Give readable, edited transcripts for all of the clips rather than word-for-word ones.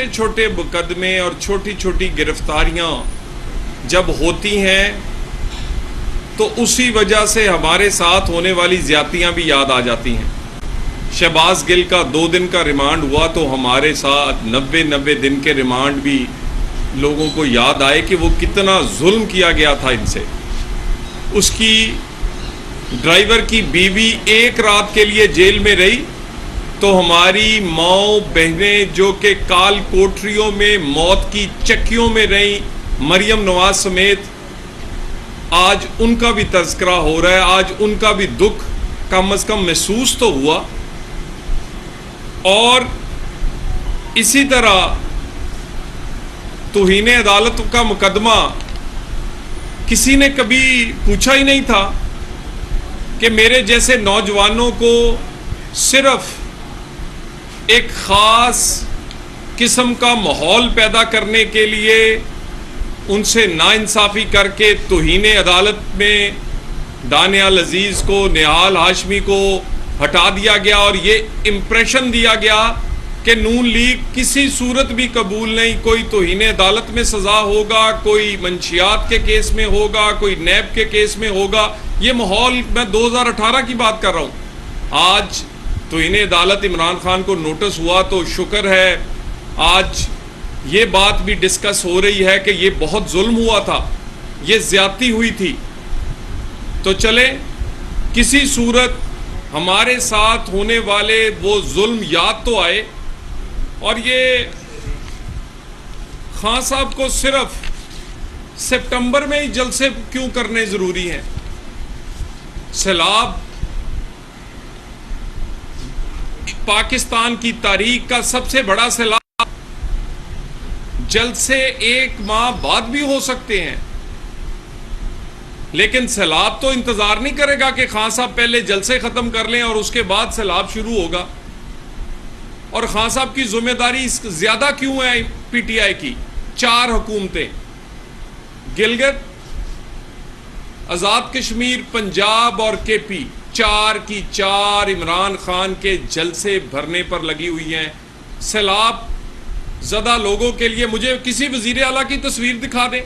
छोटे मुकदमे और छोटी छोटी गिरफ्तारियां जब होती हैं तो उसी वजह से हमारे साथ होने वाली ज्यादतियां भी याद आ जाती हैं। शहबाज गिल का 2 दिन का रिमांड हुआ तो हमारे साथ 90 दिन के रिमांड भी लोगों को याद आए कि वो कितना जुल्म किया गया था इनसे। उसकी ड्राइवर की बीवी 1 रात के लिए जेल में रही तो हमारी माँ बहनें जो कि काल कोठरियों में मौत की चक्कियों में रही, मरियम नवाज समेत, आज उनका भी तज़किरा हो रहा है, आज उनका भी दुख कम अज़ कम महसूस तो हुआ। और इसी तरह तौहीन अदालत का मुकदमा किसी ने कभी पूछा ही नहीं था कि मेरे जैसे नौजवानों को सिर्फ एक ख़ास किस्म का माहौल पैदा करने के लिए उनसे नाइंसाफ़ी करके तौहीन अदालत में दानियाल अजीज़ को, निहाल हाशमी को हटा दिया गया और ये इम्प्रेशन दिया गया कि नून लीग किसी सूरत भी कबूल नहीं, कोई तौहीन अदालत में सज़ा होगा, कोई मंशियात के केस में होगा, कोई नैब के केस में होगा। ये माहौल मैं 2018 की बात कर रहा हूँ। आज तौहीन अदालत इमरान खान को नोटिस हुआ तो शुक्र है, आज ये बात भी डिस्कस हो रही है कि ये बहुत जुल्म हुआ था, ये ज्यादती हुई थी। तो चले किसी सूरत हमारे साथ होने वाले वो जुल्म याद तो आए। और ये खान साहब को सिर्फ सितंबर में ही जलसे क्यों करने जरूरी हैं? सैलाब पाकिस्तान की तारीख का सबसे बड़ा सैलाब, जलसे 1 माह बाद भी हो सकते हैं, लेकिन सैलाब तो इंतजार नहीं करेगा कि खान साहब पहले जलसे खत्म कर लें और उसके बाद सैलाब शुरू होगा। और खान साहब की जिम्मेदारी ज्यादा क्यों है पीटीआई की? 4 हुकूमतें, गिलगित, आजाद कश्मीर, पंजाब और केपी, 4 की 4 इमरान खान के जलसे भरने पर लगी हुई हैं। सैलाब ज़दा लोगों के लिए मुझे किसी वज़ीर आला की तस्वीर दिखा दें,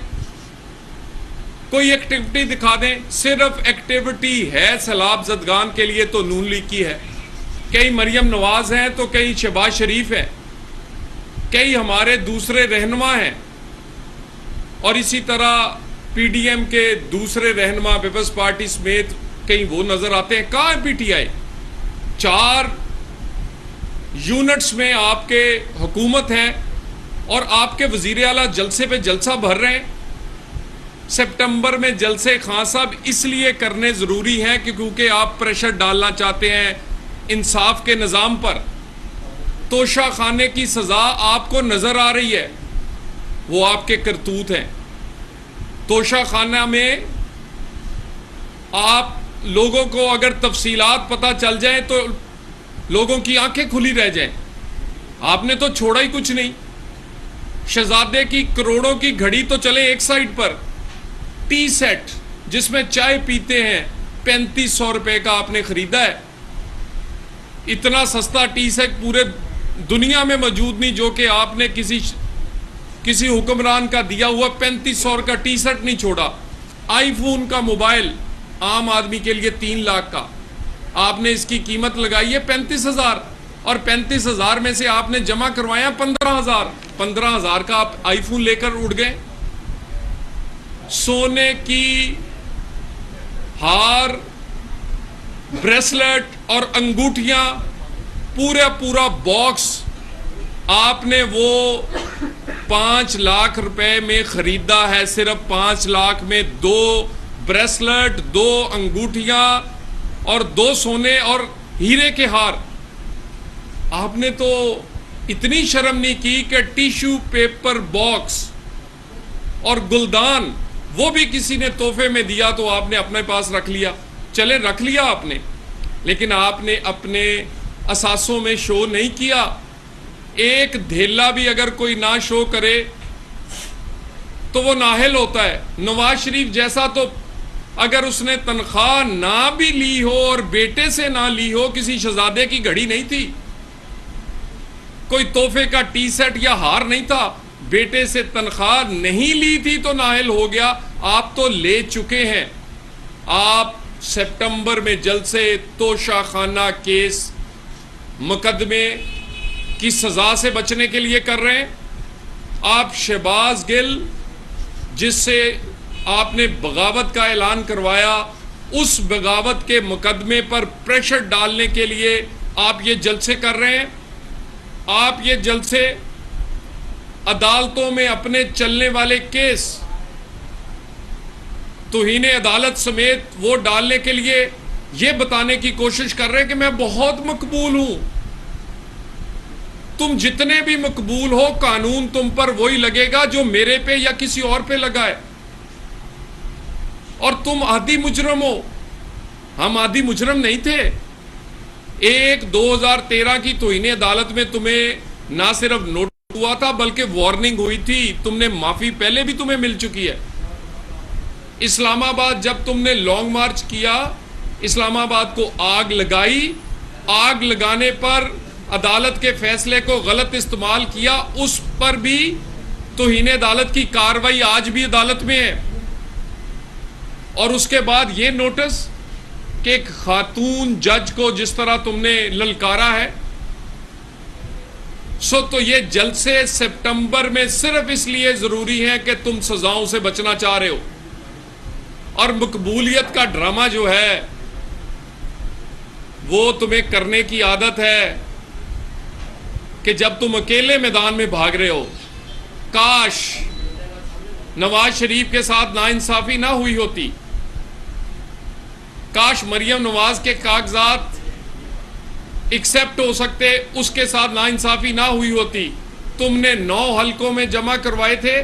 कोई एक्टिविटी दिखा दें। सिर्फ एक्टिविटी है सैलाब ज़दगान के लिए तो नून लीग की है। कई मरियम नवाज हैं तो कई शहबाज शरीफ हैं, कई हमारे दूसरे रहनुमा हैं और इसी तरह पीडीएम के दूसरे रहनुमा पीपल्स पार्टी समेत कहीं वो नजर आते हैं। कहाँ है पीटीआई? 4 यूनिट्स में आपके हुकूमत है और आपके वजीर आला जलसे पे जलसा भर रहे हैं। सितंबर में जलसे खान साहब इसलिए करने जरूरी हैं कि क्योंकि आप प्रेशर डालना चाहते हैं इंसाफ के निज़ाम पर। तोशा खाने की सजा आपको नजर आ रही है, वो आपके करतूत हैं। तोशा खाना में आप लोगों को अगर तफसीलात पता चल जाए तो लोगों की आंखें खुली रह जाएं। आपने तो छोड़ा ही कुछ नहीं। शहजादे की करोड़ों की घड़ी तो चले एक साइड पर, टी सेट जिसमें चाय पीते हैं 3500 रुपए का आपने खरीदा है। इतना सस्ता टी सेट पूरे दुनिया में मौजूद नहीं जो कि आपने किसी हुक्मरान का दिया हुआ 3500 का टी सेट नहीं छोड़ा। आईफोन का मोबाइल आम आदमी के लिए 3 लाख का, आपने इसकी कीमत लगाई है 35,000 और 35,000 में से आपने जमा करवाया 15,000। 15,000 का आप आईफोन लेकर उड़ गए। सोने की हार, ब्रेसलेट और अंगूठियां, पूरा बॉक्स आपने वो 5 लाख रुपए में खरीदा है। सिर्फ 5 लाख में 2 ब्रेसलेट, 2 अंगूठियां और 2 सोने और हीरे के हार। आपने तो इतनी शर्म नहीं की कि टिश्यू पेपर बॉक्स और गुलदान वो भी किसी ने तोहफे में दिया तो आपने अपने पास रख लिया। चले रख लिया आपने, लेकिन आपने अपने असासों में शो नहीं किया। एक धेला भी अगर कोई ना शो करे तो वो नाहिल होता है। नवाज शरीफ जैसा तो अगर उसने तनख्वाह ना भी ली हो और बेटे से ना ली हो, किसी शहजादे की घड़ी नहीं थी। कोई तोहफे का टी सेट या हार नहीं था, बेटे से तनख्वाह नहीं ली थी तो नाअहल हो गया, आप तो ले चुके हैं। आप सितंबर में जलसे तोशाखाना केस मुकदमे की सजा से बचने के लिए कर रहे हैं। आप शहबाज गिल, जिससे आपने बगावत का ऐलान करवाया, उस बगावत के मुकदमे पर प्रेशर डालने के लिए आप ये जलसे कर रहे हैं। आप ये जलसे अदालतों में अपने चलने वाले केस तौहीन अदालत समेत वो डालने के लिए ये बताने की कोशिश कर रहे हैं कि मैं बहुत मकबूल हूं। तुम जितने भी मकबूल हो, कानून तुम पर वही लगेगा जो मेरे पे या किसी और पे लगा है, और तुम आदी मुजरम हो। हम आदी मुजरम नहीं थे। 2013 की तौहीन अदालत में तुम्हें ना सिर्फ नोटिस हुआ था बल्कि वार्निंग हुई थी। तुमने माफी पहले भी तुम्हें मिल चुकी है। इस्लामाबाद जब तुमने लॉन्ग मार्च किया, इस्लामाबाद को आग लगाई, आग लगाने पर अदालत के फैसले को गलत इस्तेमाल किया, उस पर भी तौहीन अदालत की कार्रवाई आज भी अदालत में है। और उसके बाद ये नोटिस कि एक खातून जज को जिस तरह तुमने ललकारा है, तो ये जलसे सितंबर में सिर्फ इसलिए जरूरी है कि तुम सजाओं से बचना चाह रहे हो। और मकबूलियत का ड्रामा जो है वो तुम्हें करने की आदत है कि जब तुम अकेले मैदान में भाग रहे हो, काश नवाज शरीफ के साथ नाइंसाफी ना हुई होती, काश मरियम नवाज के कागजात एक्सेप्ट हो सकते, उसके साथ नाइंसाफी ना हुई होती। तुमने 9 हलकों में जमा करवाए थे।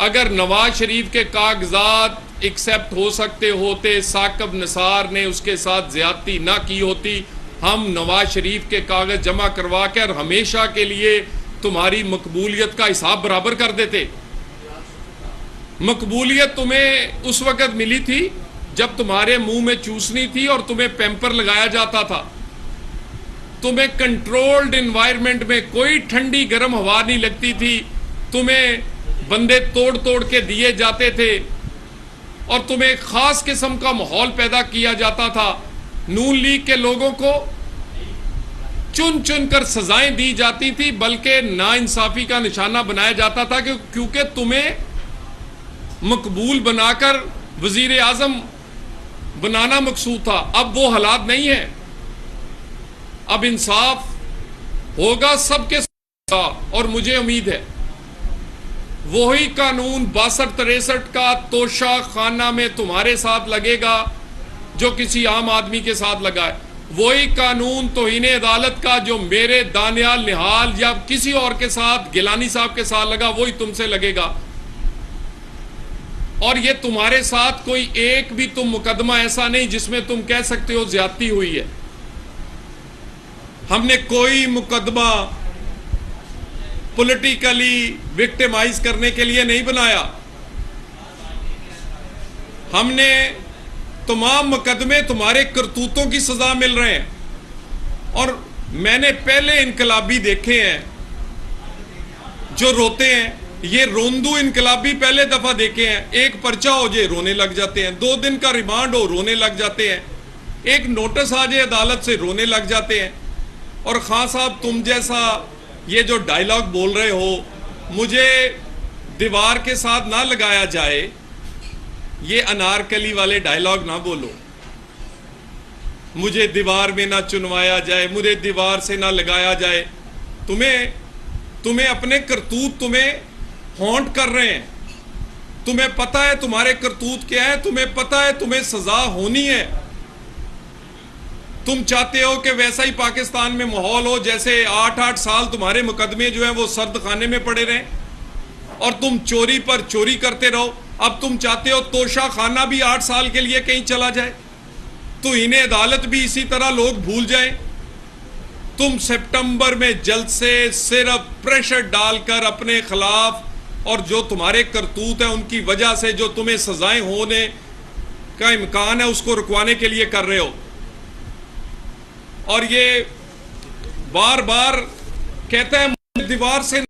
अगर नवाज शरीफ के कागजात एक्सेप्ट हो सकते होते, साकिब निसार ने उसके साथ ज्यादती ना की होती, हम नवाज शरीफ के कागज जमा करवा कर हमेशा के लिए तुम्हारी मकबूलियत का हिसाब बराबर कर देते। मकबूलियत तुम्हें उस वक्त मिली थी जब तुम्हारे मुंह में चूसनी थी और तुम्हें पैम्पर लगाया जाता था। तुम्हें कंट्रोल्ड एनवायरनमेंट में कोई ठंडी गर्म हवा नहीं लगती थी। तुम्हें बंदे तोड़ तोड़ के दिए जाते थे और तुम्हें एक खास किस्म का माहौल पैदा किया जाता था। नून लीग के लोगों को चुन चुन कर सजाएं दी जाती थी, बल्कि नाइंसाफी का निशाना बनाया जाता था क्योंकि तुम्हें मकबूल बनाकर वजीर आजम बनाना मकसूद था। अब वो हालात नहीं है। अब इंसाफ होगा सबके साथ, और मुझे उम्मीद है वही कानून 62-63 का तोशा खाना में तुम्हारे साथ लगेगा जो किसी आम आदमी के साथ लगा है। वही कानून तौहीन अदालत का जो मेरे दानियाल निहाल या किसी और के साथ, गिलानी साहब के साथ लगा, वही तुमसे लगेगा। और ये तुम्हारे साथ कोई एक भी तुम मुकदमा ऐसा नहीं जिसमें तुम कह सकते हो ज्यादती हुई है। हमने कोई मुकदमा पॉलिटिकली विक्टिमाइज करने के लिए नहीं बनाया। हमने तमाम मुकदमे तुम्हारे करतूतों की सजा मिल रहे हैं। और मैंने पहले इनकलाबी देखे हैं जो रोते हैं। ये रोंदू इनकलाबी पहले दफा देखे हैं। एक पर्चा हो जाए रोने लग जाते हैं, 2 दिन का रिमांड हो रोने लग जाते हैं, एक नोटिस आ जाए अदालत से रोने लग जाते हैं। और खान साहब, तुम जैसा ये जो डायलॉग बोल रहे हो, मुझे दीवार के साथ ना लगाया जाए, ये अनारकली वाले डायलॉग ना बोलो। मुझे दीवार में ना चुनवाया जाए, मुझे दीवार से ना लगाया जाए। तुम्हें अपने करतूत तुम्हें हॉन्ट कर रहे हैं। तुम्हें पता है तुम्हारे करतूत क्या है, तुम्हें पता है तुम्हें सजा होनी है। तुम चाहते हो कि वैसा ही पाकिस्तान में माहौल हो जैसे 8-8 साल तुम्हारे मुकदमे जो हैं वो सर्द खाने में पड़े रहें और तुम चोरी पर चोरी करते रहो। अब तुम चाहते हो तोशा खाना भी 8 साल के लिए कहीं चला जाए, तो इन्हें अदालत भी इसी तरह लोग भूल जाएं। तुम सितंबर में जल्द से सिर्फ प्रेशर डालकर अपने खिलाफ और जो तुम्हारे करतूत हैं उनकी वजह से जो तुम्हें सजाएं होने का इम्कान है उसको रुकवाने के लिए कर रहे हो। और ये बार बार कहता है मुझे दीवार से